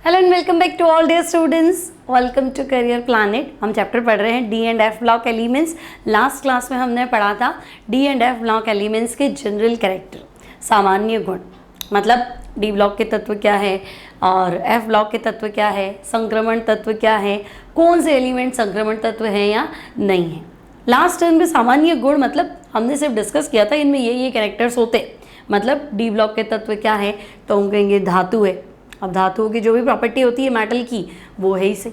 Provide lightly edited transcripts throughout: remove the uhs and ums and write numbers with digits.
Hello and welcome back to all dear students, welcome to Career Planet. हम chapter पढ़ रहे हैं D and F block elements. Last class में हमने पढ़ा था D and F block elements के जनरल कैरेक्टर, सामान्य गुण, मतलब डी ब्लॉक के तत्व क्या है और एफ ब्लॉक के तत्व क्या है, संक्रमण तत्व क्या है, कौन से एलिमेंट संक्रमण तत्व हैं या नहीं है। लास्ट टाइम में सामान्य गुण मतलब हमने सिर्फ डिस्कस किया था इनमें ये कैरेक्टर्स होते, मतलब डी ब्लॉक के तत्व क्या है तो हम कहेंगे धातु है। अब धातुओं की जो भी प्रॉपर्टी होती है मेटल की वो है ही सही।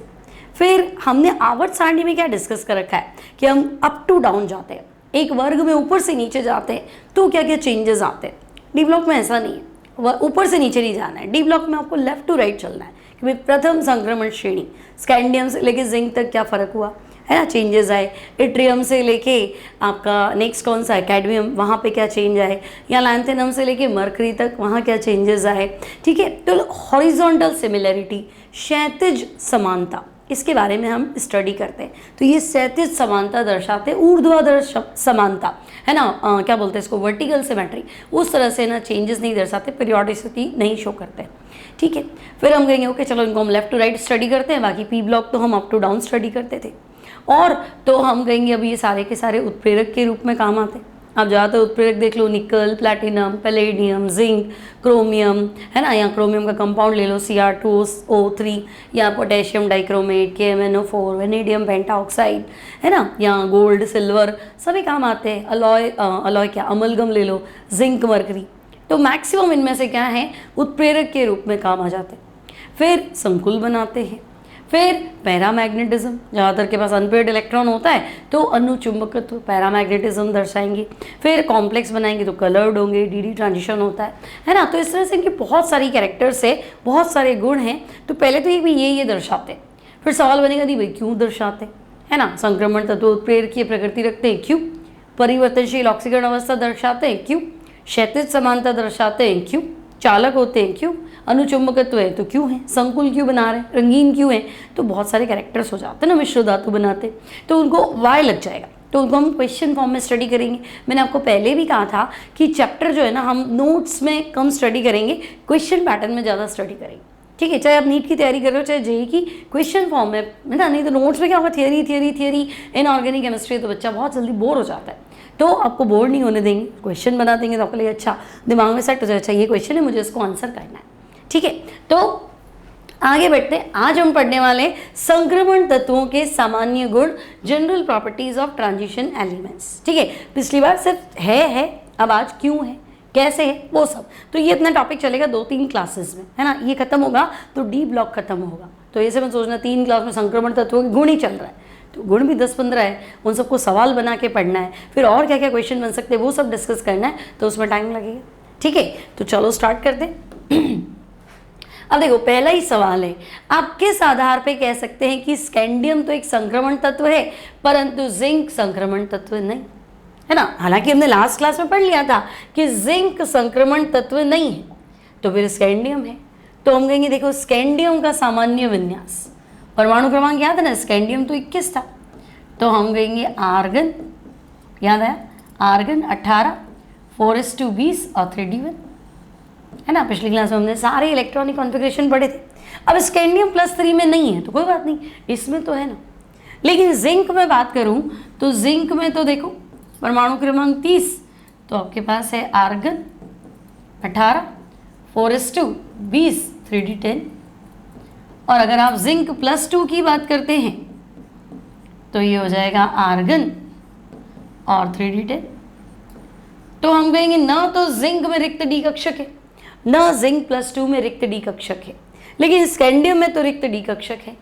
फिर हमने आवर्त सारणी में क्या डिस्कस कर रखा है कि हम अप टू डाउन जाते हैं, एक वर्ग में ऊपर से नीचे जाते हैं तो क्या क्या चेंजेस आते हैं। डी ब्लॉक में ऐसा नहीं है, ऊपर से नीचे नहीं जाना है। डी ब्लॉक में आपको लेफ्ट टू राइट चलना है कि भाई प्रथम संक्रमण श्रेणी स्कैंडियम से लेके जिंक तक क्या फ़र्क हुआ है ना, चेंजेस आए। इट्रियम से लेके आपका नेक्स्ट कौन सा है कैडमियम, वहाँ पे क्या चेंज आए, या लैंथेनम से लेके मरकरी तक वहाँ क्या चेंजेस आए। ठीक है, तो हॉरिजॉन्टल सिमिलैरिटी, क्षैतिज समानता, इसके बारे में हम स्टडी करते हैं। तो ये क्षैतिज समानता दर्शाते हैं, ऊर्ध्वाधर समानता है ना, क्या बोलते हैं इसको, वर्टिकल सिमेट्री, उस तरह से ना चेंजेस नहीं दर्शाते, पीरियोडिसिटी नहीं शो करते। ठीक है, फिर हम कहेंगे ओके चलो इनको हम लेफ्ट टू राइट स्टडी करते हैं, बाकी पी ब्लॉक तो हम अप टू डाउन स्टडी करते थे। और तो हम कहेंगे अब ये सारे के सारे उत्प्रेरक के रूप में काम आते हैं। अब ज़्यादातर उत्प्रेरक देख लो, निकल, प्लैटिनम, पैलेडियम, जिंक, क्रोमियम है ना, या क्रोमियम का कंपाउंड ले लो Cr2O3, या potassium dichromate, KMnO4, vanadium pentoxide है ना, या गोल्ड, सिल्वर, सभी काम आते हैं। अलॉय क्या, अमलगम ले लो, जिंक, मरकरी, तो मैक्सिमम इनमें से क्या है उत्प्रेरक के रूप में काम आ जाते हैं। फिर संकुल बनाते हैं। फिर पैरामैग्नेटिज्म, ज़्यादातर के पास अनपेयर्ड इलेक्ट्रॉन होता है तो अनुचुंबकत्व, पैरामैग्नेटिज्म दर्शाएंगे। फिर कॉम्प्लेक्स बनाएंगे तो कलर्ड होंगे, डीडी ट्रांजिशन होता है ना। तो इस तरह से इनके बहुत सारी कैरेक्टर्स है, बहुत सारे गुण हैं। तो पहले तो ये दर्शाते हैं, फिर सवाल बनेगा नहीं भाई क्यों दर्शाते है ना। संक्रमण तत्व उत्प्रेरकीय प्रकृति रखते हैं, क्यों। परिवर्तनशील ऑक्सीकरण अवस्था दर्शाते हैं, क्यों। क्षैतिज समानता दर्शाते हैं, क्यों। चालक होते हैं, क्यों। अनुचुंबकत्व है तो क्यों है। संकुल क्यों बना रहे हैं, रंगीन क्यों है, तो बहुत सारे कैरेक्टर्स हो जाते हैं ना। मिश्र धातु बनाते तो उनको वाई लग जाएगा, तो उनको हम क्वेश्चन फॉर्म में स्टडी करेंगे। मैंने आपको पहले भी कहा था कि चैप्टर जो है ना हम नोट्स में कम स्टडी करेंगे, क्वेश्चन पैटर्न में ज़्यादा स्टडी करेंगे। ठीक है, चाहे आप नीट की तैयारी कर रहे हो चाहे जेई की, क्वेश्चन फॉर्म में ना, नहीं तो नोट्स में क्या होगा थियरी इनऑर्गेनिक केमिस्ट्री, तो बच्चा बहुत जल्दी बोर हो जाता है। तो आपको बोर नहीं होने देंगे, क्वेश्चन बना देंगे तो आपके लिए अच्छा दिमाग में सेट हो जाए, अच्छा ये क्वेश्चन है मुझे इसको आंसर करना है। ठीक है, तो आगे बढ़ते हैं। आज हम पढ़ने वाले संक्रमण तत्वों के सामान्य गुण, general properties of transition elements. ठीक है, पिछली बार सिर्फ है, अब आज क्यों है, कैसे है, वो सब। तो ये इतना टॉपिक चलेगा 2-3 क्लासेस में है ना। ये खत्म होगा तो डी ब्लॉक खत्म होगा, तो ऐसे में सोचना 3 क्लास में संक्रमण तत्वों के गुण ही चल रहा है, तो गुण भी 10-15 है, उन सबको सवाल बना के पढ़ना है। फिर और क्या क्या क्वेश्चन बन सकते हैं वो सब डिस्कस करना है, तो उसमें टाइम लगेगा। ठीक है, तो चलो स्टार्ट करते हैं। अब देखो पहला ही सवाल है, आप किस आधार पे कह सकते हैं कि स्कैंडियम तो एक संक्रमण तत्व है परंतु जिंक संक्रमण तत्व नहीं है ना। हालांकि हमने लास्ट क्लास में पढ़ लिया था कि जिंक संक्रमण तत्व नहीं है, तो फिर स्कैंडियम है। तो हम कहेंगे देखो स्कैंडियम का सामान्य विन्यास, परमाणु क्रमांक याद है ना, स्कैंडियम तो 21 था, तो हम कहेंगे आर्गन, याद है आर्गन 18, 4s2 20 और 3d1 है ना। पिछली क्लास में हमने सारे इलेक्ट्रॉनिक कॉन्फ़िगरेशन पढ़े थे। अब स्कैंडियम +3 में नहीं है तो कोई बात नहीं, इसमें तो है ना। लेकिन जिंक में बात करूं तो जिंक में तो देखो परमाणु क्रमांक 30, तो आपके पास है आर्गन 18, 4s2 20, 3d10। और अगर आप जिंक +2 की बात करते हैं तो ये हो जाएगा आर्गन और 3d10। तो हम कहेंगे ना तो जिंक में रिक्त डी कक्षक है, न जिंक +2 में रिक्त डी कक्षक है, लेकिन स्कैंडियम में तो रिक्त डी कक्षक है।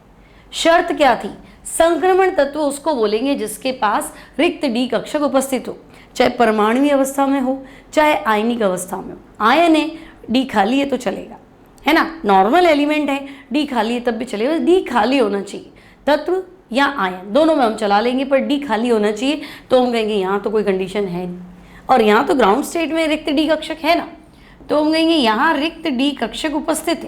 शर्त क्या थी, संक्रमण तत्व उसको बोलेंगे जिसके पास रिक्त डी कक्षक उपस्थित हो, चाहे परमाणुवीय अवस्था में हो चाहे आयनिक अवस्था में हो। आयन है, डी खाली है तो चलेगा है ना, नॉर्मल एलिमेंट है, डी खाली है तब भी चलेगा, डी खाली होना चाहिए, तत्व या आयन दोनों में हम चला लेंगे, पर डी खाली होना चाहिए। तो हम कहेंगे यहाँ तो कोई कंडीशन है नहीं, और यहाँ तो ग्राउंड स्टेट में रिक्त डी कक्षक है ना, तो हम कहेंगे यहाँ रिक्त डी कक्षक उपस्थित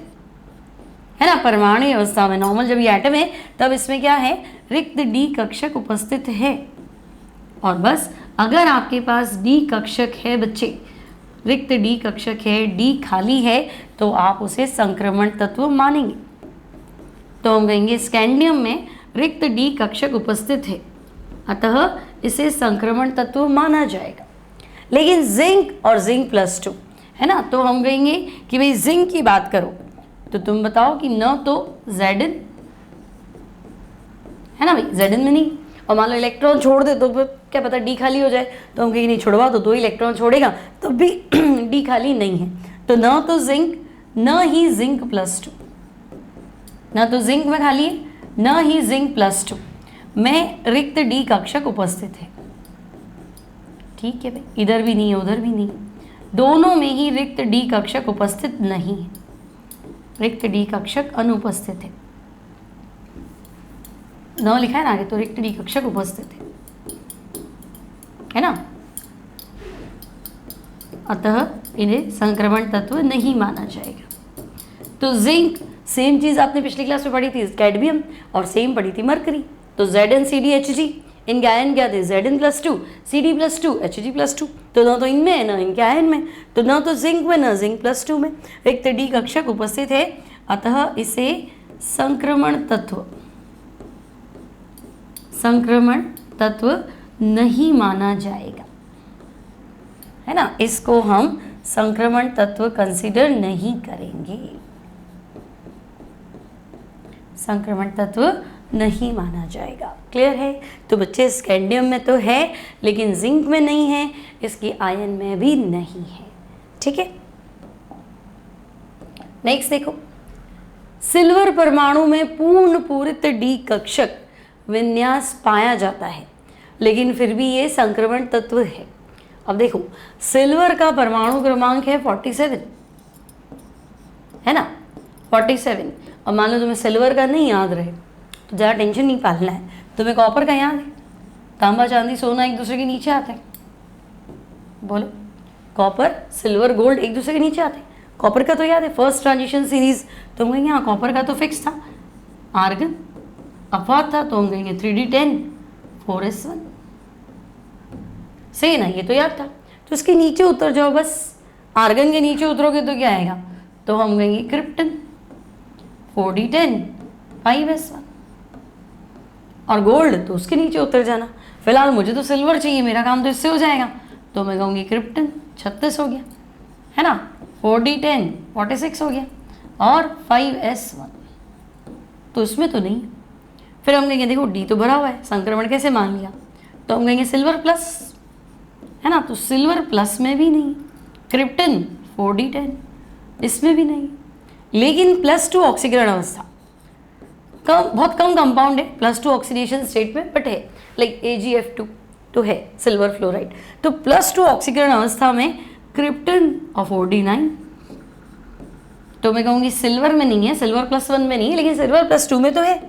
है ना। परमाणु अवस्था में नॉर्मल जब ये एटम है तब इसमें क्या है, रिक्त डी कक्षक उपस्थित है। और बस अगर आपके पास डी कक्षक है बच्चे, रिक्त डी कक्षक है, डी खाली है, तो आप उसे संक्रमण तत्व मानेंगे। तो हम कहेंगे स्कैंडियम में रिक्त डी कक्षक उपस्थित है, अतः इसे संक्रमण तत्व माना जाएगा। लेकिन जिंक और जिंक प्लस 2 है ना, तो हम कहेंगे कि भाई जिंक की बात करो तो तुम बताओ कि न तो Zn है ना भाई, Zn में नहीं, और मान लो इलेक्ट्रॉन छोड़ दे तो क्या पता डी खाली हो जाए, तो हम कहेंगे नहीं छुड़वा दो इलेक्ट्रॉन छोड़ेगा तो भी डी खाली नहीं है, तो न तो जिंक न ही जिंक प्लस 2, न तो जिंक में खाली है न ही जिंक प्लस 2 में रिक्त डी कक्षक उपस्थित है। ठीक है भाई, इधर भी नहीं उधर भी नहीं, दोनों में ही रिक्त डी कक्षक उपस्थित नहीं है, रिक्त डी कक्षक अनुपस्थित है। न लिखा है ना आगे, तो रिक्त डी कक्षक उपस्थित है ना, अतः इन्हें संक्रमण तत्व नहीं माना जाएगा। तो जिंक सेम चीज आपने पिछली क्लास में पढ़ी थी, कैडमियम, और सेम पढ़ी थी मरकरी। तो ZnCdHg, इनके आयन क्या थे, Zn plus 2 Cd plus 2 Hg plus 2, तो न तो इनमें है न इनके आयन में, तो न तो जिंक में न जिंक प्लस 2 में रिक्त डी कक्षक उपस्थित है, अतः इसे संक्रमण तत्व नहीं माना जाएगा, है ना, इसको हम संक्रमण तत्व कंसीडर नहीं करेंगे, संक्रमण तत्व नहीं माना जाएगा। क्लियर है? तो बच्चे स्कैंडियम में तो है लेकिन जिंक में नहीं है, इसकी आयन में भी नहीं है। ठीक है, नेक्स्ट देखो, सिल्वर परमाणु में पूर्ण पूरित डी कक्षक विन्यास पाया जाता है लेकिन फिर भी ये संक्रमण तत्व है। अब देखो, सिल्वर का परमाणु क्रमांक है 47, है ना, 47, और मान लो तुम्हें सिल्वर का नहीं याद रहे तो ज़्यादा टेंशन नहीं पालना है, तुम्हें कॉपर का याद है, तांबा चांदी सोना एक दूसरे के नीचे आते हैं, बोलो, कॉपर सिल्वर गोल्ड एक दूसरे के नीचे आते हैं, कॉपर का तो याद है फर्स्ट ट्रांजिशन सीरीज, तो हम कहेंगे हाँ कॉपर का तो फिक्स था, आर्गन अपवाद था तो हम कहेंगे 3d10 4s1, सही ना, ये तो याद था, तो इसके नीचे उतर जाओ बस, आर्गन के नीचे उतरोगे तो क्या आएगा, तो हम कहेंगे क्रिप्टन 4d10 5s1, और गोल्ड तो उसके नीचे उतर जाना। फिलहाल मुझे तो सिल्वर चाहिए, मेरा काम तो इससे हो जाएगा, तो मैं कहूँगी क्रिप्टन 36 हो गया, है ना, 4d10 46 हो गया, और 5s1 तो इसमें तो नहीं। फिर हम कहेंगे देखो डी तो भरा हुआ है, संक्रमण कैसे मान लिया, तो हम कहेंगे सिल्वर प्लस, है ना, तो सिल्वर प्लस में भी नहीं, क्रिप्टन 4d10 इसमें भी नहीं, लेकिन +2 ऑक्सीकरण अवस्था बहुत कम कंपाउंड है +2 ऑक्सीडेशन स्टेट में, बट है लाइक AgF2 तो है सिल्वर फ्लोराइड, तो +2 ऑक्सीकरण अवस्था में क्रिप्टन और 4d9, तो मैं कहूँगी सिल्वर में नहीं है, सिल्वर +1 में नहीं है, लेकिन सिल्वर +2 में तो है,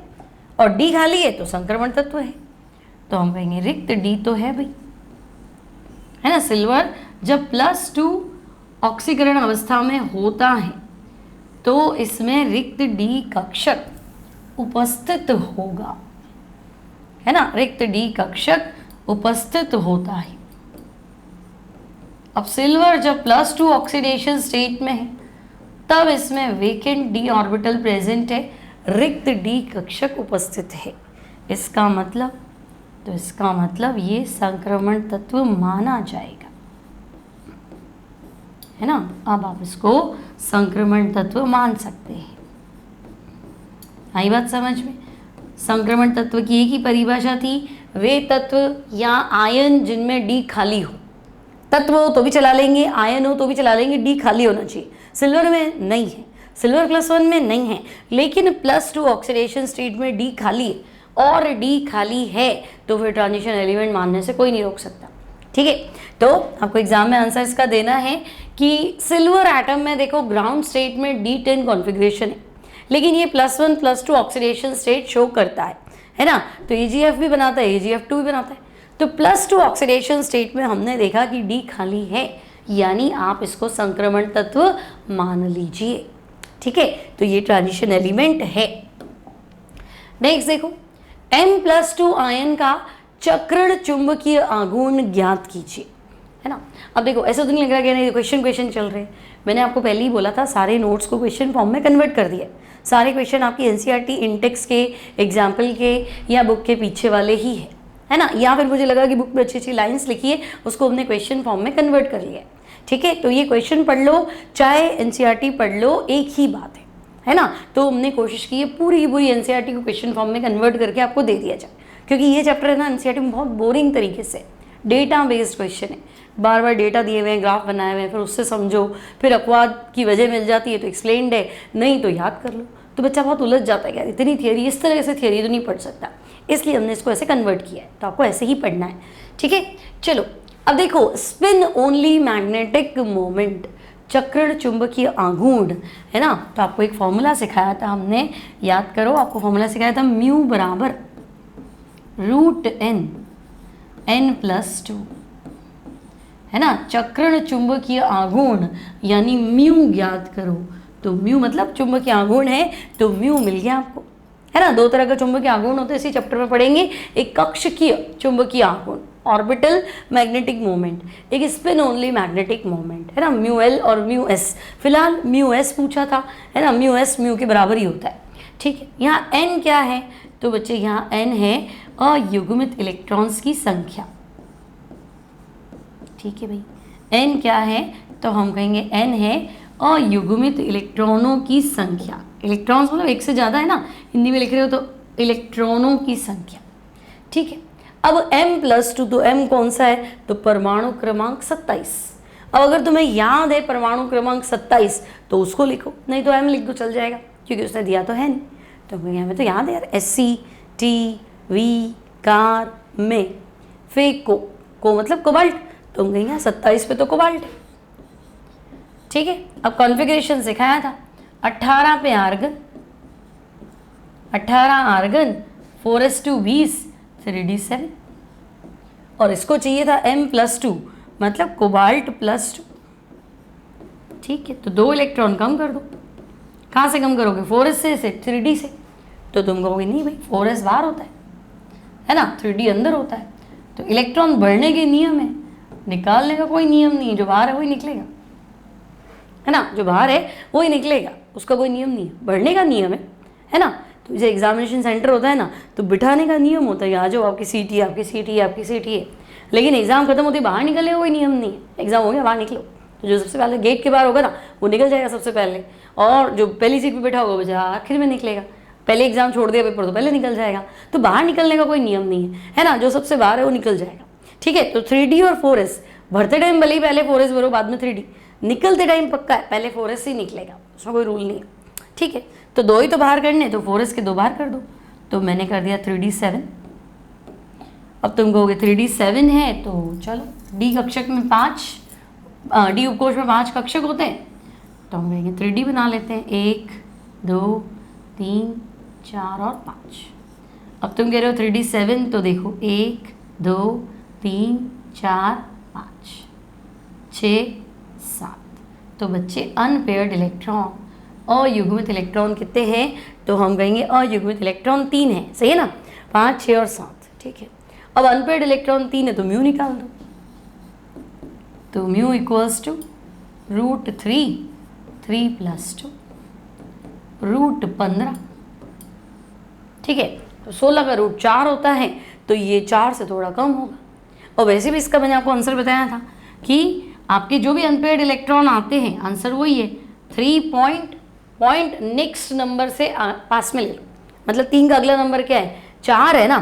और डी खाली है तो संक्रमण तत्व है, तो हम कहेंगे रिक्त डी तो है भाई, है ना, सिल्वर जब +2 ऑक्सीकरण अवस्था में होता है तो इसमें रिक्त डी कक्षक उपस्थित होगा, है ना, रिक्त डी कक्षक उपस्थित होता है। अब सिल्वर जब +2 ऑक्सीडेशन स्टेट में है तब इसमें वेकेंट डी ऑर्बिटल प्रेजेंट है, रिक्त डी कक्षक उपस्थित है, इसका मतलब ये संक्रमण तत्व माना जाएगा, है ना। अब आप इसको संक्रमण तत्व मान सकते हैं। आई बात समझ में? संक्रमण तत्व की एक ही परिभाषा थी, वे तत्व या आयन जिनमें डी खाली हो, तत्व हो तो भी चला लेंगे, आयन हो तो भी चला लेंगे, डी खाली होना चाहिए। सिल्वर में नहीं है, सिल्वर +1 में नहीं है, लेकिन +2 ऑक्सीडेशन स्टेट में डी खाली है, और डी खाली है तो फिर ट्रांजिशन एलिमेंट मानने से कोई नहीं रोक सकता। ठीक है, तो आपको एग्जाम में आंसर इसका देना है कि सिल्वर एटम में देखो ग्राउंड स्टेट में D10 कॉन्फ़िगरेशन है, लेकिन ये +1 +2 ऑक्सीडेशन स्टेट शो करता है ना, तो AgF भी बनाता है, AgF2 भी बनाता है, तो +2 ऑक्सीडेशन स्टेट में हमने देखा कि डी खाली है, यानी आप इसको संक्रमण तत्व मान लीजिए। ठीक है, तो ये ट्रांजिशन एलिमेंट है। नेक्स्ट देखो, M+2 आयन का चक्रण चुंबकीय आघूर्ण ज्ञात कीजिए, है ना। अब देखो ऐसा तो नहीं लग रहा कि नहीं क्वेश्चन चल रहे हैं, मैंने आपको पहले ही बोला था सारे नोट्स को क्वेश्चन फॉर्म में कन्वर्ट कर दिया। सारे क्वेश्चन आपकी एनसीईआरटी इंटेक्स के, एग्जाम्पल के या बुक के पीछे वाले ही है ना। या फिर मुझे लगा कि बुक में अच्छी अच्छी लाइन्स लिखी है, उसको हमने क्वेश्चन फॉर्म में कन्वर्ट कर लिया है। ठीक है, तो ये क्वेश्चन पढ़ लो चाहे एनसीईआरटी पढ़ लो, एक ही बात है ना। तो हमने कोशिश की है पूरी की पूरी एनसीईआरटी को क्वेश्चन फॉर्म में कन्वर्ट करके आपको दे दिया जाए, क्योंकि ये चैप्टर है ना एनसीईआरटी में बहुत बोरिंग तरीके से डेटा बेस्ड क्वेश्चन है। बार बार डेटा दिए हुए हैं, ग्राफ बनाए हुए हैं, फिर उससे समझो, फिर अपवाद की वजह मिल जाती है तो एक्सप्लेन्ड है, नहीं तो याद कर लो। तो बच्चा बहुत उलझ जाता है यार, इतनी थियरी, इस तरह से थियरी तो नहीं पढ़ सकता, इसलिए हमने इसको ऐसे कन्वर्ट किया है। तो आपको ऐसे ही पढ़ना है, ठीक है। चलो अब देखो, स्पिन ओनली मैग्नेटिक मोमेंट, चक्रण चुंबकीय आघूर्ण, है ना। तो आपको एक फॉर्मूला सिखाया था हमने, याद करो, आपको फॉर्मूला सिखाया था म्यू बराबर √n+2, है ना। चक्रण चुंबकीय आघूर्ण यानी म्यू ज्ञात करो। तो म्यू मतलब चुंबकीय आघूर्ण है, तो म्यू मिल गया आपको, है ना। दो तरह का चुंबकीय आघूर्ण होता है, इसी चैप्टर में पढ़ेंगे। एक कक्षकीय चुंबकीय आघूर्ण, ऑर्बिटल मैग्नेटिक मोमेंट, एक स्पिन ओनली मैग्नेटिक मोमेंट, है ना, म्यू एल और म्यू एस। फिलहाल म्यू एस पूछा था, है ना, म्यू एस म्यू के बराबर ही होता है, ठीक है। यहाँ एन क्या है, तो बच्चे यहाँ एन है अयुग्मित इलेक्ट्रॉन्स की संख्या, ठीक है भाई। एन क्या है, तो हम कहेंगे एन है अयुग्मित इलेक्ट्रॉनों की संख्या। इलेक्ट्रॉन्स मतलब एक से ज़्यादा है ना, हिंदी में लिख रहे हो तो इलेक्ट्रॉनों की संख्या, ठीक है। अब m+2, तो m कौन सा है, तो परमाणु क्रमांक 27। अब अगर तुम्हें याद है परमाणु क्रमांक 27 तो उसको लिखो, नहीं तो m लिख दो चल जाएगा, क्योंकि उसने दिया तो है नहीं। तो हमें तो याद है यार, SC_T_V कार में फेको को मतलब कोबाल्ट, तो हम कहेंगे 27 पे तो कोबाल्ट है, ठीक है। अब कॉन्फ़िगरेशन सिखाया था, 18 पे आर्गन, 18 आर्गन, 4s2 3d7, और इसको चाहिए था m+2 मतलब कोबाल्ट +2, ठीक है। तो 2 इलेक्ट्रॉन कम कर दो, कहाँ से कम करोगे, 4s से 3d से। तो तुम कहोगे नहीं भाई 4s बाहर होता है ना, 3d अंदर होता है। तो इलेक्ट्रॉन बढ़ने के नियम है, निकालने का कोई नियम नहीं है, जो बाहर है वही निकलेगा, है ना, जो बाहर है वही निकलेगा, उसका कोई नियम नहीं है, बढ़ने का नियम है ना। तो जैसे एग्जामिनेशन सेंटर होता है ना, तो बिठाने का नियम होता है, आ जाओ आपकी सीट है, आपकी सीट है, आपकी सीट है, लेकिन एग्जाम खत्म होते बाहर निकलने का कोई नियम नहीं है। एग्जाम हो गया बाहर निकलो, तो जो सबसे पहले गेट के बाहर होगा ना वो निकल जाएगा सबसे पहले, और जो पहली सीट पर बैठा होगा बच्चा आखिर में निकलेगा। पहले एग्जाम छोड़ दिया पेपर तो पहले निकल जाएगा, तो बाहर निकलने का कोई नियम नहीं है ना, जो सबसे बाहर है वो निकल जाएगा, ठीक है। तो 3D और 4s, भरते टाइम भले ही पहले 4s भरो बाद में 3D, निकलते टाइम पक्का है पहले 4s ही निकलेगा, उसमें कोई रूल नहीं है, ठीक है। तो 2 ही तो बाहर करने, तो 4s के 2 बाहर कर दो, तो मैंने कर दिया 3d7। अब तुम कहोगे 3d7 है तो चलो, डी कक्षक में 5, डी उपकोष में 5 कक्षक होते हैं, तो हम कहेंगे 3D बना लेते हैं, 1 2 3 4 और 5। अब तुम कह रहे हो 3d7, तो देखो 1 2 3 4 5 6 7, तो बच्चे अनपेयर्ड इलेक्ट्रॉन, अयुग्मित इलेक्ट्रॉन कितने हैं, तो हम कहेंगे अयुग्मित इलेक्ट्रॉन 3 है, सही है ना, 5 6 और 7, ठीक है। अब अनपेयर्ड इलेक्ट्रॉन 3 है तो म्यू निकाल दो, तो म्यू इक्वल्स टू √3 3+2 √15, ठीक है। तो 16 का √4 होता है, तो ये 4 से थोड़ा कम होगा। और वैसे भी इसका मैंने आपको आंसर बताया था कि आपके जो भी अनपेयर्ड इलेक्ट्रॉन आते हैं, आंसर वही है, 3 पॉइंट नेक्स्ट नंबर से पास में ले लो, मतलब 3 का अगला नंबर क्या है, 4 है ना,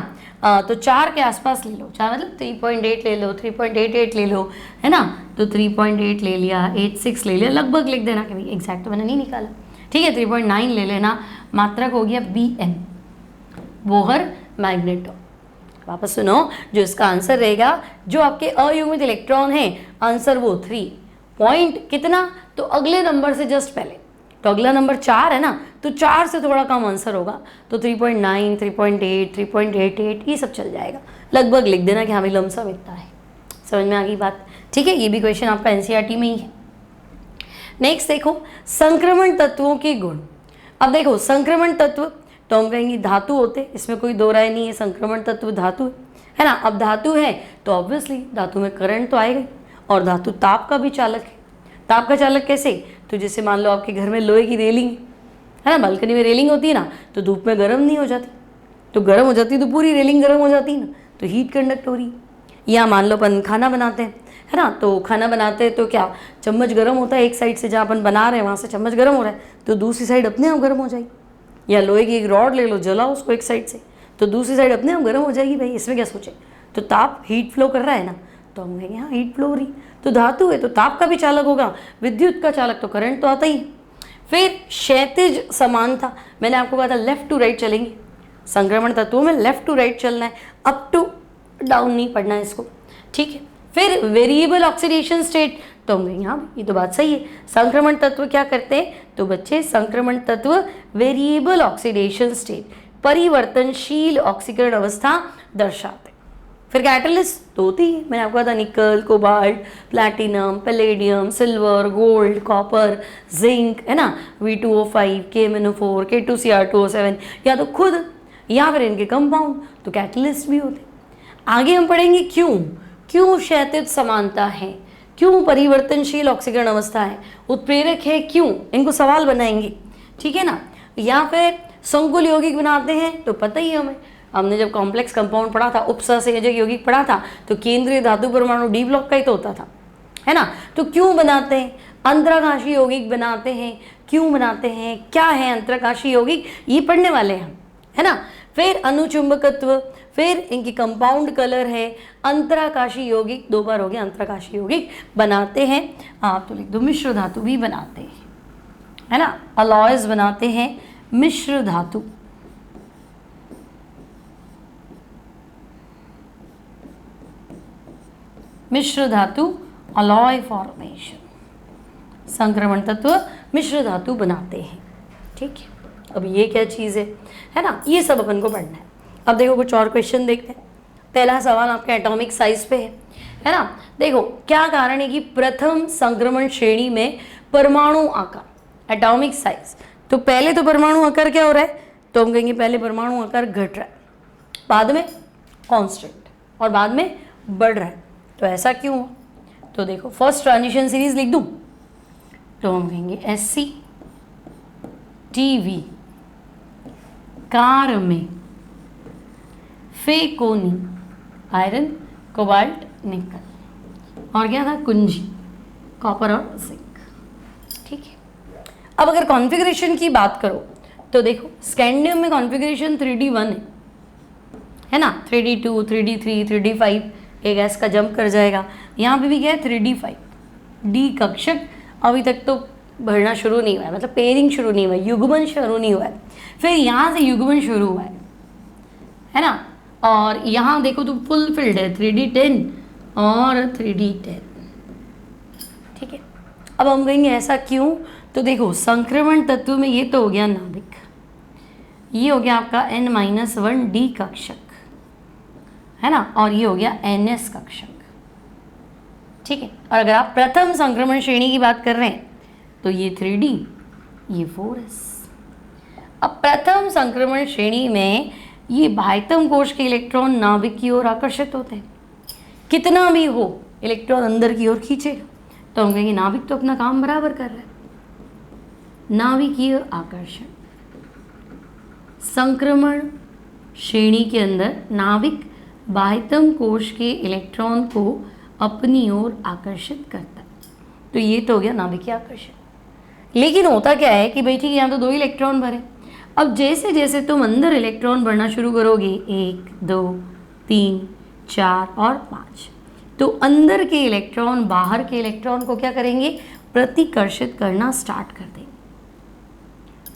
तो 4 के आसपास ले लो, 4 मतलब 3.8 ले लो, 3.88 ले लो, है ना, तो 3.8 ले लिया, 86 ले लिया, लगभग लिख देना कि भाई एग्जैक्ट तो मैंने नहीं निकाला, ठीक है। 3.9 ले लेना, मात्रक हो गया Bm, बोहर मैग्नेटॉन। वापस सुनो, जो इसका आंसर रहेगा, जो आपके अयुग्मित इलेक्ट्रॉन है, आंसर वो 3 पॉइंट कितना, तो अगले नंबर से जस्ट पहले, तो अगला नंबर 4 है ना, तो 4 से थोड़ा कम आंसर होगा, तो 3.9 3.8 3.88 ये सब चल जाएगा, लगभग लिख देना कि हाँ भाई लमसम इतना है। समझ में आ गई बात, ठीक है। ये भी क्वेश्चन आपका एनसीईआरटी में ही है। नेक्स्ट देखो, संक्रमण तत्वों के गुण। अब देखो संक्रमण तत्व, तो हम कहेंगे धातु होते, इसमें कोई दो राय नहीं है, संक्रमण तत्व धातु है ना। अब धातु है तो ऑब्वियसली धातु में करंट तो आएगा ही, और धातु ताप का भी चालक है। ताप का चालक कैसे? तो जैसे मान लो आपके घर में लोहे की रेलिंग है ना, बालकनी में रेलिंग होती है ना, तो धूप में गर्म नहीं हो जाती, तो गर्म हो जाती तो पूरी रेलिंग गर्म हो जाती ना, तो हीट कंडक्ट हो रही है। या मान लो अपन खाना बनाते हैं है ना, तो खाना बनाते हैं तो क्या चम्मच गर्म होता है एक साइड से, जहाँ अपन बना रहे हैं वहाँ से चम्मच गर्म हो रहा है तो दूसरी साइड अपने आप गर्म हो जाएगी। या लोहे की एक रॉड ले लो, जलाओ उसको एक साइड से, तो दूसरी साइड अपने आप गर्म हो जाएगी। भाई इसमें क्या सोचे, तो ताप हीट फ्लो कर रहा है ना, तो हम कहेंगे हाँ हीट फ्लो हो रही। तो धातु है तो ताप का भी चालक होगा, विद्युत का चालक तो करंट तो आता ही। फिर क्षैतिज समानता, मैंने आपको कहा था लेफ्ट टू राइट चलेंगे, संक्रमण तत्वों में लेफ्ट टू राइट चलना है, अप टू डाउन नहीं पढ़ना है इसको, ठीक है। फिर वेरिएबल ऑक्सीडेशन स्टेट, तो हम कहेंगे हाँ ये तो बात सही है, संक्रमण तत्व क्या करते हैं, तो बच्चे संक्रमण तत्व वेरिएबल ऑक्सीडेशन स्टेट, परिवर्तनशील ऑक्सीकरण अवस्था दर्शाते। फिर कैटलिस्ट तो होती है, मैंने आपको कहा था निकल, cobalt, platinum, palladium, silver, gold, copper, zinc है ना, V2O5, KMnO4, K2Cr2O7, या तो खुद या फिर इनके कंपाउंड, तो कैटलिस्ट भी होते। आगे हम पढ़ेंगे क्यों क्षैतिज समानता है, क्यों परिवर्तनशील ऑक्सीकरण अवस्था है, उत्प्रेरक है क्यों, इनको सवाल बनाएंगे, ठीक है ना। या फिर संकुल यौगिक बनाते हैं, तो पता ही है हमने जब कॉम्प्लेक्स कंपाउंड पढ़ा था, उपसंयोजक यौगिक पढ़ा था, तो केंद्रीय धातु परमाणु डी ब्लॉक का ही तो होता था, है ना। तो क्यों बनाते हैं, अंतराकाशी यौगिक बनाते हैं, क्यों बनाते हैं, क्या है अंतराकाशी यौगिक, ये पढ़ने वाले हैं, है ना। फिर अनुचुंबकत्व, फिर इनकी कंपाउंड कलर है, अंतराकाशी यौगिक, 2 बार हो गया, अंतराकाशी यौगिक बनाते हैं। आप तो लिख दो मिश्र धातु भी बनाते हैं, है ना, अलॉयज बनाते हैं, मिश्र धातु, मिश्र धातु अलॉय फॉर्मेशन, संक्रमण तत्व मिश्र धातु बनाते हैं, ठीक है। अब ये क्या चीज़ है ना, ये सब अपन को पढ़ना है। अब देखो कुछ और क्वेश्चन देखते हैं। पहला सवाल आपके एटॉमिक साइज पे है ना। देखो क्या कारण है कि प्रथम संक्रमण श्रेणी में परमाणु आकार, एटॉमिक साइज, तो पहले तो परमाणु आकार क्या हो रहा है, तो हम कहेंगे पहले परमाणु आकार घट रहा है, बाद में कांस्टेंट और बाद में बढ़ रहा है। तो ऐसा क्यों हो, तो देखो फर्स्ट ट्रांजिशन सीरीज लिख दूं, तो हम कहेंगे SC/TV कार में फेकोनी, आयरन, कोबाल्ट, निकल, और क्या था कुंजी, कॉपर और जिंक, ठीक है। अब अगर कॉन्फ़िगरेशन की बात करो तो देखो स्कैंडियम में कॉन्फ़िगरेशन 3D1 है ना, 3D2, 3D3, 3D5, एक गैस का जंप कर जाएगा। यहाँ पे भी क्या है 3D5, डी कक्षक अभी तक तो बढ़ना शुरू नहीं हुआ है, मतलब पेयरिंग शुरू नहीं हुआ है, युग्मन शुरू नहीं हुआ है, फिर यहाँ से युग्मन शुरू हुआ है ना। और यहाँ देखो तो फुल फिल्ड है 3D10 और 3D10, ठीक है। अब हम कहेंगे ऐसा क्यों, तो देखो संक्रमण तत्व में ये तो हो गया नाभिक, ये हो गया आपका N-1 डी कक्षक, है ना, और ये हो गया NS कक्षक, ठीक है। और अगर आप प्रथम संक्रमण श्रेणी की बात कर रहे हैं तो ये 3D, ये 4S। अब प्रथम संक्रमण श्रेणी में ये बाह्यतम कोश के इलेक्ट्रॉन नाभिक की ओर आकर्षित होते हैं, कितना भी हो इलेक्ट्रॉन अंदर की ओर खींचेगा, तो हम कहेंगे नाभिक तो अपना काम बराबर कर रहा है। नाभिकीय आकर्षण, संक्रमण श्रेणी के अंदर नाभिक बाह्यतम कोश के इलेक्ट्रॉन को अपनी ओर आकर्षित करता है, तो ये तो हो गया नाभिकीय आकर्षण। लेकिन होता क्या है कि भाई ठीक है यहाँ तो 2 इलेक्ट्रॉन भरे, अब जैसे जैसे तुम अंदर इलेक्ट्रॉन भरना शुरू करोगे 1, 2, 3, 4 और 5, तो अंदर के इलेक्ट्रॉन बाहर के इलेक्ट्रॉन को क्या करेंगे, प्रतिकर्षित करना स्टार्ट कर देंगे।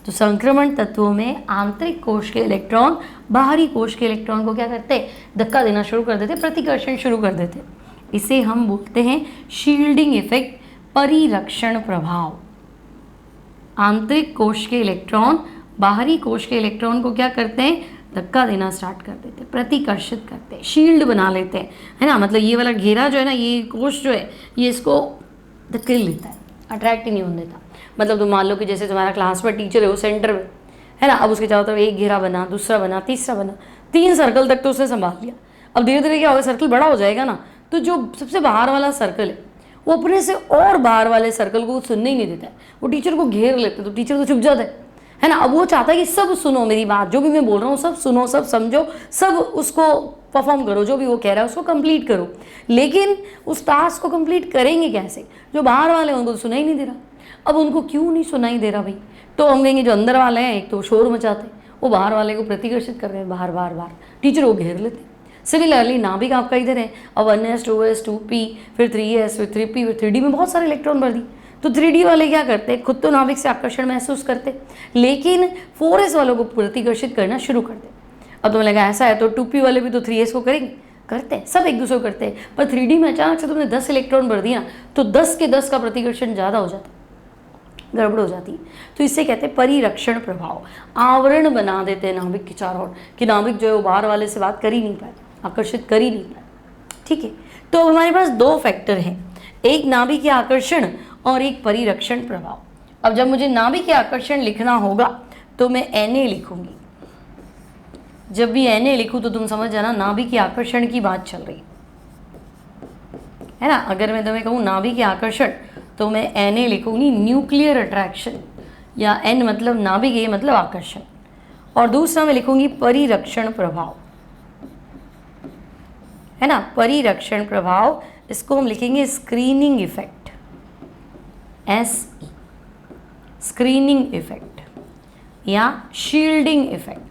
तो संक्रमण तत्वों में आंतरिक कोश के इलेक्ट्रॉन बाहरी कोश के इलेक्ट्रॉन को क्या करते हैं, धक्का देना शुरू कर देते, प्रतिकर्षण शुरू कर देते। इसे हम बोलते हैं शील्डिंग इफेक्ट, परिरक्षण प्रभाव। आंतरिक कोश के इलेक्ट्रॉन बाहरी कोश के इलेक्ट्रॉन को क्या करते हैं, धक्का देना स्टार्ट कर देते, प्रतिकर्षित करते हैं, शील्ड बना लेते हैं, है ना। मतलब ये वाला घेरा जो है ना, ये कोश जो है ये इसको धकेल लेता है, अट्रैक्ट ही नहीं होने देता। मतलब तुम मान लो कि जैसे तुम्हारा क्लास में टीचर है वो सेंटर में है ना, अब उसके चारों तरफ एक घेरा बना, दूसरा बना, तीसरा बना, 3 सर्कल तक तो उसने संभाल लिया। अब धीरे धीरे क्या होगा, सर्कल बड़ा हो जाएगा ना, तो जो सबसे बाहर वाला सर्कल है वो अपने से और बाहर वाले सर्कल को सुनने ही नहीं देता है, वो टीचर को घेर लेते, तो टीचर तो चुप जाता है ना। अब वो चाहता है कि सब सुनो मेरी बात, जो भी मैं बोल रहा हूँ सब सुनो, सब समझो, सब उसको परफॉर्म करो, जो भी वो कह रहा है उसको कंप्लीट करो। लेकिन उस टास्क को कंप्लीट करेंगे कैसे? जो बाहर वाले हैं उनको तो सुनाई नहीं दे रहा। अब उनको क्यों नहीं सुनाई दे रहा भाई? तो हम कहेंगे जो अंदर वाले हैं एक तो शोर मचाते, वो बाहर वाले को प्रतिकर्षित कर रहे हैं, बाहर बार बार टीचर को घेर लेते। सिमिलरली नाभिक आपका इधर है, अब 1s 2s 2p फिर 3s फिर 3p फिर 3d में बहुत सारे इलेक्ट्रॉन भर दी। तो 3d वाले क्या करते हैं? खुद तो नाभिक से आकर्षण महसूस करते, लेकिन 4s वालों को प्रतिकर्षित करना शुरू कर दे। अब तुम्हें लगा ऐसा है तो 2p वाले भी तो 3s को करेंगे, करते हैं, सब एक दूसरे को करते हैं। पर 3d में अचानक से तुमने 10 इलेक्ट्रॉन भर दिया तो 10 के 10 का प्रतिकर्षण ज़्यादा हो जाता है, गड़बड़ हो जाती है। तो इससे कहते हैं परिरक्षण प्रभाव, आवरण बना देते हैं नाभिक के चारों ओर, कि नाभिक जो है वो बाहर वाले से बात कर ही नहीं पाए, आकर्षित कर ही नहीं पाए। ठीक है, तो अब हमारे पास दो फैक्टर हैं, एक नाभिक के आकर्षण और एक परिरक्षण प्रभाव। अब जब मुझे नाभिक के आकर्षण लिखना होगा तो मैं Na लिखूंगी। जब भी Na लिखूँ तो तुम समझ जाना नाभिक के आकर्षण की बात चल रही है ना। अगर मैं तुम्हें कहूँ नाभिक के आकर्षण तो मैं Na लिखूंगी न्यूक्लियर अट्रैक्शन, या N मतलब नाभिक, A मतलब आकर्षण, और दूसरा मैं लिखूंगी परिरक्षण प्रभाव, है ना। परिरक्षण प्रभाव, इसको हम लिखेंगे screening effect, S screening effect या शील्डिंग इफेक्ट।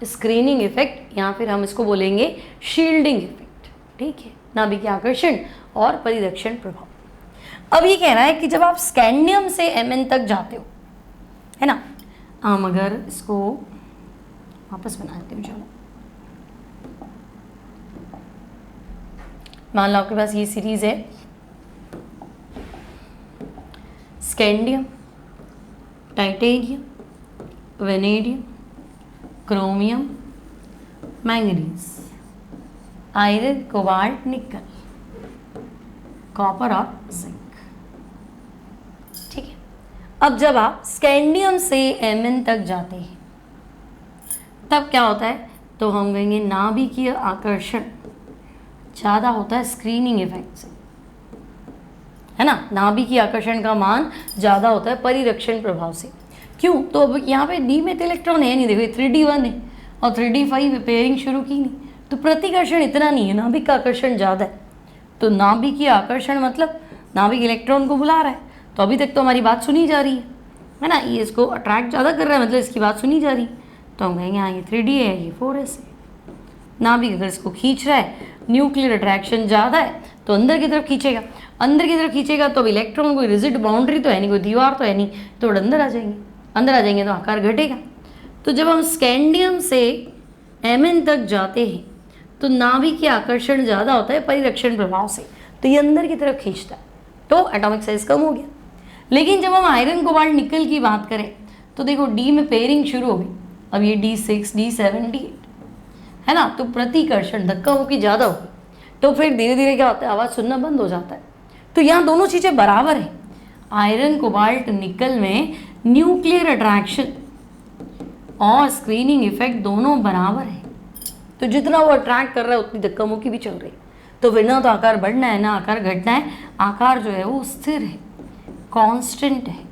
स्क्रीनिंग इफेक्ट या फिर हम इसको बोलेंगे शील्डिंग इफेक्ट। ठीक है, नाभिक के आकर्षण और परिरक्षण प्रभाव। अब ये कहना है कि जब आप स्कैंडियम से Mn तक जाते हो, है ना, हम अगर इसको वापस बना देते हैं, चलो मान लो आपके पास ये सीरीज है scandium, titanium, vanadium, chromium, manganese, iron, cobalt, निकल, कॉपर और जिंक। ठीक है, अब जब आप स्कैंडियम से Mn तक जाते हैं तब क्या होता है? तो हम कहेंगे नाभिकीय आकर्षण ज़्यादा होता है स्क्रीनिंग इफेक्ट से, है ना। नाभिकीय आकर्षण का मान ज़्यादा होता है परिरक्षण प्रभाव से। क्यों? तो अब यहाँ पे D में तो इलेक्ट्रॉन है नहीं, देखो 3d1 है और 3d5 पेयरिंग शुरू की नहीं, तो प्रतिकर्षण इतना नहीं है, नाभिक का आकर्षण ज़्यादा है। तो नाभिकीय आकर्षण मतलब नाभिक इलेक्ट्रॉन को बुला रहा है, तो अभी तक तो हमारी बात सुनी जा रही है ना, ये इसको अट्रैक्ट ज़्यादा कर रहा है, मतलब इसकी बात सुनी जा रही है। तो हम कहेंगे हाँ ये 3d है, ये 4s है। नाभिक अगर इसको खींच रहा है, न्यूक्लियर अट्रैक्शन ज़्यादा है तो अंदर की तरफ खींचेगा, अंदर की तरफ खींचेगा तो अब इलेक्ट्रॉन कोई रिजिड बाउंड्री तो है नहीं, कोई दीवार तो है नहीं, तो अंदर आ जाएंगे, अंदर आ जाएंगे तो आकार घटेगा। तो जब हम स्कैंडियम से Mn तक जाते हैं तो नाभिक के आकर्षण ज़्यादा होता है परिरक्षण प्रभाव से, तो ये अंदर की तरफ खींचता है, तो एटॉमिक साइज कम हो गया। लेकिन जब हम आयरन, कोबाल्ट, निकल की बात करें तो देखो D में पेयरिंग शुरू हो गई, अब ये D6 D7 D8 है ना, तो प्रतिकर्षण धक्का मुक्की ज़्यादा होगी, तो फिर धीरे धीरे क्या होता है, आवाज़ सुनना बंद हो जाता है। तो यहाँ दोनों चीज़ें बराबर हैं, आयरन, कोबाल्ट, निकल में न्यूक्लियर अट्रैक्शन और स्क्रीनिंग इफेक्ट दोनों बराबर है। तो जितना वो अट्रैक्ट कर रहा है उतनी धक्का मुक्की भी चल रही है, तो फिर ना तो आकार बढ़ना है ना आकार घटना है, आकार जो है वो स्थिर है, कांस्टेंट है।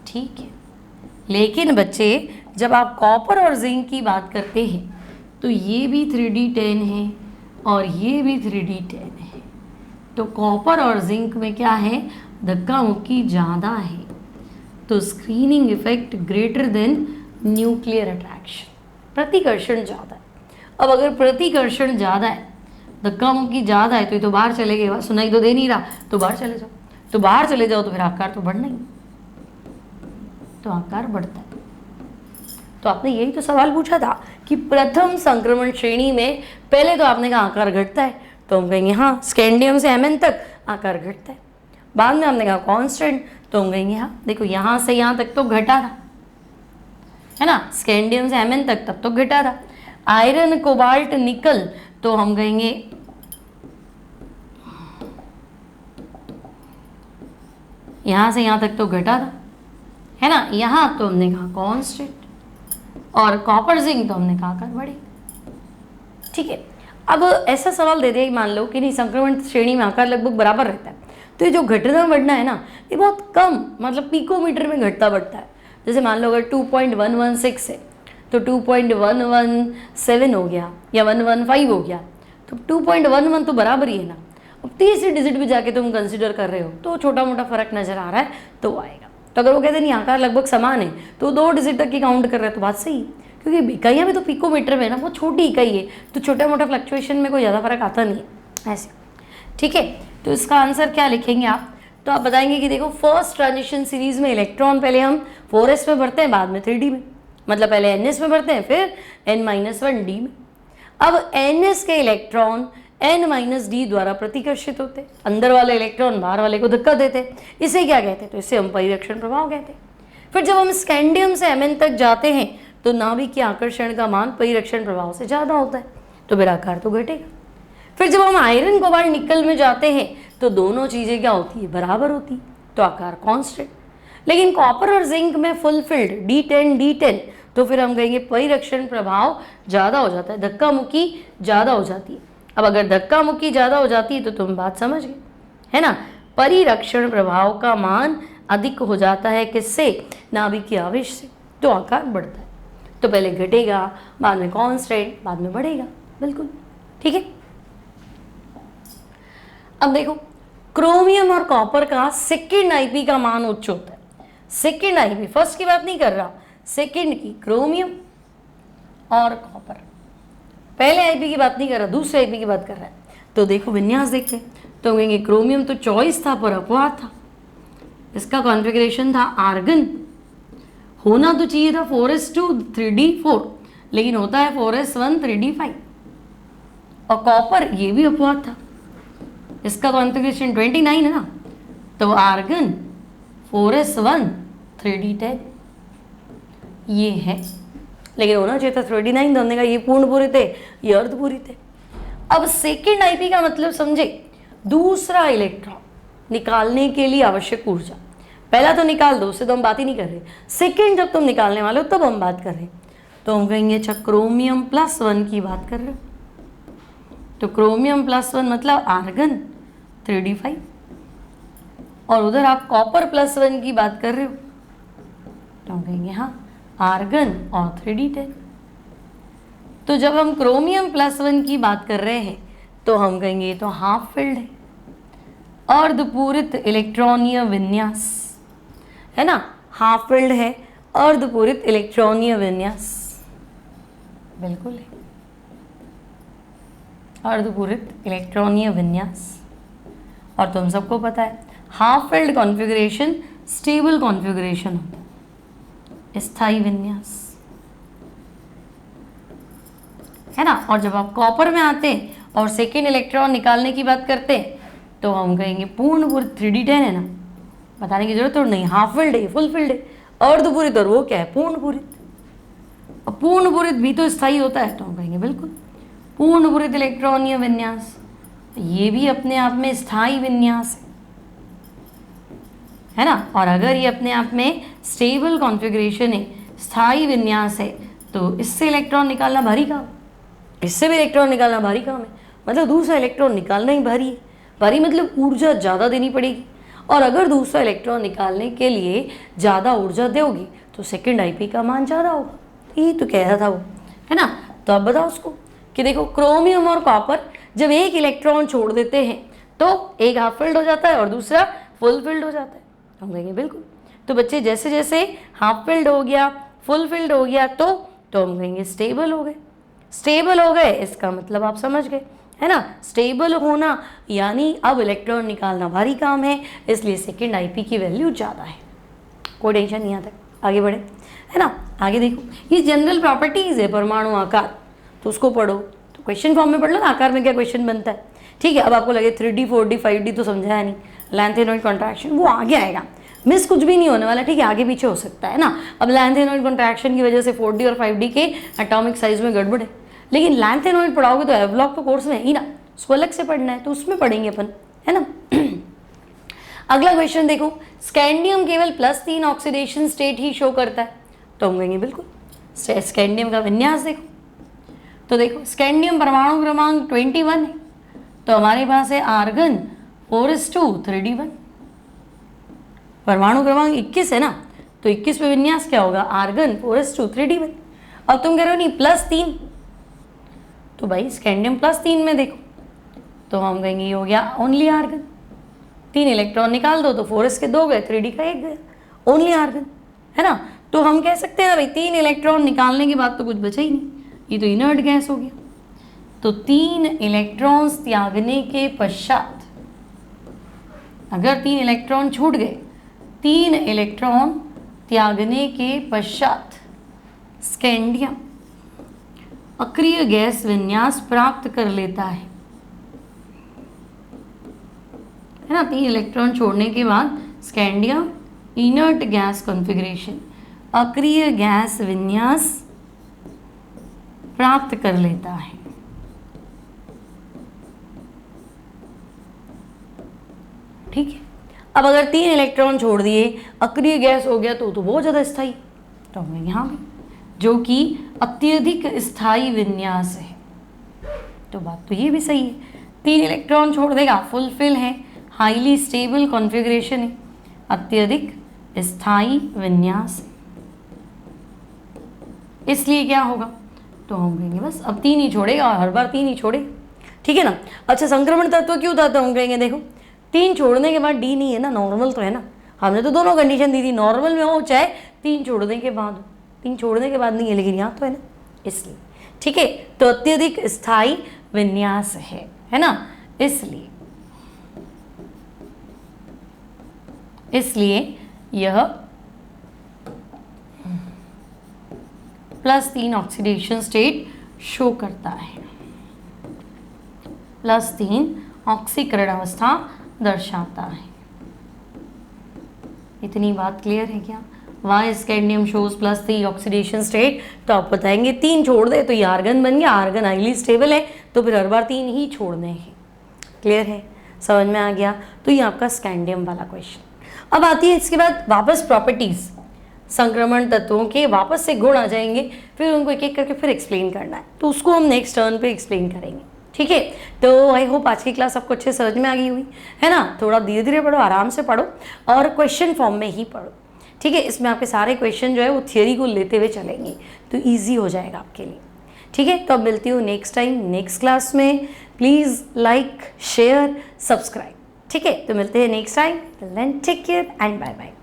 ठीक है, लेकिन बच्चे जब आप कॉपर और जिंक की बात करते हैं तो ये भी 3d10 है और ये भी 3d10 है, तो कॉपर और जिंक में क्या है, धक्का मुक्की ज़्यादा है, तो screening effect greater than nuclear attraction, प्रतिकर्षण ज़्यादा है। अब अगर प्रतिकर्षण ज़्यादा है, धक्का मुक्की ज़्यादा है, तो ये तो बाहर चले गए, सुनाई तो दे नहीं रहा, तो बाहर चले जाओ, तो बाहर चले जाओ तो फिर आकार तो बढ़ना ही, तो आकार बढ़ता है। तो आपने यही तो सवाल पूछा था कि प्रथम संक्रमण श्रेणी में पहले तो आपने कहा आकार घटता है, तो हम कहेंगे हाँ स्कैंडियम से Mn तक आकार घटता है। बाद में हमने कहा कांस्टेंट, तो हम कहेंगे हाँ देखो यहाँ से यहाँ तक तो घटा था, है ना, स्कैंडियम से Mn तक तब तो घटा था। आयरन, कोबाल्ट, निकल, तो हम कहेंगे यहाँ से यहाँ तक तो घटा था, है ना, यहाँ तो हमने कहा कांस्टेंट, और कॉपर जिंक तो हमने कहा आकार बढ़े। ठीक है। अब ऐसा सवाल दे दिया, मान लो कि नहीं संक्रमण श्रेणी में आकार लगभग बराबर रहता है, तो ये जो घटना बढ़ना है ना, ये बहुत कम मतलब पिकोमीटर में घटता बढ़ता है। जैसे मान लो अगर 2.116 है तो 2.117 हो गया या 115 हो गया, तो 2.11 तो बराबर ही है ना। अब तीसरी डिजिट भी जाके तुम कंसिडर कर रहे हो तो छोटा मोटा फर्क नजर आ रहा है तो आएगा। तो अगर वो कहते नहीं आकार लगभग समान है तो 2 डिजिट तक की काउंट कर रहे हैं तो बात सही है, क्योंकि इकाइयाँ भी तो पिकोमीटर में है ना, बहुत छोटी इकाई है, तो छोटा मोटा फ्लक्चुएशन में कोई ज़्यादा फर्क आता नहीं है ऐसे। ठीक है, तो इसका आंसर क्या लिखेंगे आप, तो आप बताएंगे कि देखो फर्स्ट ट्रांजिशन सीरीज में इलेक्ट्रॉन पहले हम 4s में भरते हैं, बाद में 3d में, मतलब पहले ns में भरते हैं फिर n-1d में। अब ns के इलेक्ट्रॉन n-d द्वारा प्रतिकर्षित होते, अंदर वाले इलेक्ट्रॉन बाहर वाले को धक्का देते, इसे क्या कहते हैं, तो इसे हम परिरक्षण प्रभाव कहते हैं। फिर जब हम स्कैंडियम से Mn तक जाते हैं तो नाभिक के आकर्षण का मान परिरक्षण प्रभाव से ज़्यादा होता है, तो फिर आकार तो घटेगा। फिर जब हम आयरन कोबाल्ट निकल में जाते हैं तो दोनों चीज़ें क्या होती है, बराबर होती है, तो आकार कांस्टेंट। लेकिन कॉपर और जिंक में फुलफिल्ड D10 तो फिर हम कहेंगे परिरक्षण प्रभाव ज़्यादा हो जाता है, धक्का मुक्की ज़्यादा हो जाती है। अब अगर धक्का मुक्की ज़्यादा हो जाती है तो तुम बात समझ गए, है ना। परिरक्षण प्रभाव का मान अधिक हो जाता है किससे, नाभिक के आवेश से, तो आकार बढ़ता है। तो पहले घटेगा, बाद में कांस्टेंट, बाद में बढ़ेगा, बिल्कुल ठीक है। अब देखो क्रोमियम और कॉपर का सेकेंड आईपी का मान उच्च होता है। सेकेंड आईपी, फर्स्ट की बात नहीं कर रहा, सेकेंड की, क्रोमियम और कॉपर। पहले आईपी की बात नहीं कर रहा, दूसरे आईपी की बात कर रहा है। तो देखो विन्यास देखते हैं, तो कहेंगे क्रोमियम तो चॉइस था पर अपवाद था, इसका कॉन्फ़िगरेशन था आर्गन, होना तो चाहिए था 4s2 3d4, लेकिन होता है 4s1 3d5। और कॉपर ये भी अपवाद था, इसका कॉन्फ़िगरेशन 29 है ना, तो आर्गन 4s1 3d10 ये है, लेकिन होना चाहिए था 3d9, तो हमने कहा ये पूर्ण पूरित है, ये अर्धपूरित है। अब सेकेंड आईपी का मतलब समझे, दूसरा इलेक्ट्रॉन निकालने के लिए आवश्यक ऊर्जा, पहला तो निकाल दो, उससे तो हम बात ही नहीं कर रहे, सेकेंड जब तुम निकालने वाले हो तब हम बात कर रहे हैं। तो हम कहेंगे अच्छा क्रोमियम +1 की बात कर रहे हो, तो क्रोमियम +1 मतलब आर्गन 3d5, और उधर आप कॉपर +1 की बात कर रहे हो, तो हम कहेंगे हाँ आर्गन और 3d10। तो जब हम क्रोमियम +1 की बात कर रहे हैं तो हम कहेंगे ये तो हाफ फिल्ड है, अर्धपूरित इलेक्ट्रॉनीय विन्यास है ना, हाफ फिल्ड है, अर्धपूरित इलेक्ट्रॉनीय विन्यास, बिल्कुल है अर्धपूरित इलेक्ट्रॉनीय विन्यास। और तुम सबको पता है half filled configuration stable configuration होता है, स्थायी विन्यास, है ना। और जब आप कॉपर में आते हैं और सेकेंड इलेक्ट्रॉन निकालने की बात करते हैं तो हम कहेंगे पूर्ण पूरित 3d10 है ना, बताने की जरूरत तो नहीं, हाफ फिल्ड है, फुल फिल्ड है, अर्धपूरित, और वो क्या है पूर्ण पूरित। और पूर्ण पूरित भी तो स्थायी होता है, तो हम कहेंगे बिल्कुल पूर्ण पूरित इलेक्ट्रॉनीय विन्यास, ये भी अपने आप में स्थायी विन्यास है ना। और अगर ये अपने आप में स्टेबल कॉन्फ़िगरेशन है, स्थायी विन्यास है, तो इससे इलेक्ट्रॉन निकालना भारी काम, इससे भी इलेक्ट्रॉन निकालना भारी काम है, मतलब दूसरा इलेक्ट्रॉन निकालना ही भारी है। भारी मतलब ऊर्जा ज़्यादा देनी पड़ेगी, और अगर दूसरा इलेक्ट्रॉन निकालने के लिए ज़्यादा ऊर्जा दोगी तो सेकेंड आईपी का मान ज़्यादा होगा, ये तो कह रहा था वो, है ना। तो अब बताओ उसको कि देखो क्रोमियम और कॉपर जब एक इलेक्ट्रॉन छोड़ देते हैं तो एक हाफ फिल्ड हो जाता है और दूसरा फुल फिल्ड हो जाता है, हम कहेंगे बिल्कुल। तो बच्चे जैसे जैसे हाफ फिल्ड हो गया, फुल फिल्ड हो गया, तो हम कहेंगे स्टेबल हो गए। स्टेबल हो गए इसका मतलब आप समझ गए, है ना। स्टेबल होना यानी अब इलेक्ट्रॉन निकालना भारी काम है, इसलिए सेकेंड आईपी की वैल्यू ज़्यादा है। कोई टेंशन नहीं, यहाँ तक आगे बढ़े, है ना। आगे देखो ये जनरल प्रॉपर्टीज़ है परमाणु आकार, तो उसको पढ़ो, तो क्वेश्चन फॉर्म में पढ़ लो ना आकार में क्या क्वेश्चन बनता है, ठीक है। अब आपको लगे 3D 4D 5D तो समझाया नहीं, लैंथेनॉइड कॉन्ट्रैक्शन वो आगे आएगा, मिस कुछ भी नहीं होने वाला, ठीक है, आगे पीछे हो सकता है ना। अब लैंथेनॉइड कॉन्ट्रैक्शन की वजह से 4D और 5D के एटॉमिक साइज में गड़बड़ है, लेकिन लैंथेनॉइड पढ़ाओगे तो एवलॉक तो कोर्स में ही ना, उसको अलग से पढ़ना है, तो उसमें पढ़ेंगे अपन, है ना। अगला क्वेश्चन देखो, स्कैंडियम केवल +3 ऑक्सीडेशन स्टेट ही शो करता है, तो हम कहेंगे बिल्कुल। स्कैंडियम का विन्यास देखो, तो देखो स्कैंडियम परमाणु क्रमांक 21 है, तो हमारे पास है आर्गन 4:3d1। परमाणु क्रमांक 21 है ना, तो 21 पे विन्यास क्या होगा, आर्गन 4:3d1। अब तुम कह रहे हो नहीं +3, तो भाई स्कैंडियम +3 में देखो, तो हम कहेंगे ये हो गया ओनली आर्गन। 3 इलेक्ट्रॉन निकाल दो तो 4s के 2 गए, 3d का 1 गया, ओनली आर्गन, है ना। तो हम कह सकते हैं भाई 3 इलेक्ट्रॉन निकालने के बाद तो कुछ बचा ही नहीं, ये तो इनर्ट गैस हो गया। तो 3 इलेक्ट्रॉन्स त्यागने के पश्चात, अगर 3 इलेक्ट्रॉन छूट गए, 3 इलेक्ट्रॉन त्यागने के पश्चात स्कैंडियम अक्रिय गैस विन्यास प्राप्त कर लेता है ना। 3 इलेक्ट्रॉन छोड़ने के बाद स्कैंडियम इनर्ट गैस कॉन्फ़िगरेशन, अक्रिय गैस विन्यास प्राप्त कर लेता है। ठीक है, अब अगर 3 इलेक्ट्रॉन छोड़ दिए, अक्रिय गैस हो गया तो बहुत ज़्यादा स्थायी, तो हमें यहाँ भी जो कि अत्यधिक स्थायी विन्यास है। तो बात तो ये भी सही है, 3 इलेक्ट्रॉन छोड़ देगा, फुलफिल है, हाईली स्टेबल कॉन्फ़िगरेशन है, अत्यधिक स्थायी विन्यास है, इसलिए क्या होगा, तो हम कहेंगे बस अब 3 ही छोड़ेगा और हर बार 3 ही छोड़ेगा। ठीक है ना। अच्छा संक्रमण तत्व क्यों था, तो हम कहेंगे देखो 3 छोड़ने के बाद डी नहीं है ना, नॉर्मल तो है ना। हमने तो दोनों कंडीशन दी थी, नॉर्मल में हो चाहे 3 छोड़ने के बाद हो, 3 छोड़ने के बाद नहीं है, लेकिन यहाँ तो है ना, इसलिए। ठीक है, तो अत्यधिक स्थायी विन्यास है ना, इसलिए यह +3 ऑक्सीडेशन स्टेट शो करता है, +3 ऑक्सीकरण अवस्था दर्शाता है। इतनी बात क्लियर है क्या। Why scandium shows +3 oxidation state, तो आप बताएंगे 3 छोड़ दे तो ये आर्गन बन गया, आर्गन हाईली स्टेबल है, तो फिर हर बार 3 ही छोड़ने हैं। क्लियर है, समझ में आ गया। तो ये आपका स्कैंडियम वाला क्वेश्चन। अब आती है इसके बाद वापस प्रॉपर्टीज, संक्रमण तत्वों के वापस से गुण आ जाएंगे, फिर उनको एक एक करके फिर एक्सप्लेन करना है, तो उसको हम नेक्स्ट टर्न पे एक्सप्लेन करेंगे। ठीक है, तो आई होप आज की क्लास आपको अच्छे समझ में आ गई हुई है ना। थोड़ा धीरे धीरे पढ़ो, आराम से पढ़ो और क्वेश्चन फॉर्म में ही पढ़ो। ठीक है, इसमें आपके सारे क्वेश्चन जो है वो थियरी को लेते हुए चलेंगे, तो ईजी हो जाएगा आपके लिए। ठीक है, तो अब मिलती हूँ नेक्स्ट टाइम नेक्स्ट क्लास में। Please like share subscribe. ठीक है, तो मिलते हैं next time. Take care and bye bye.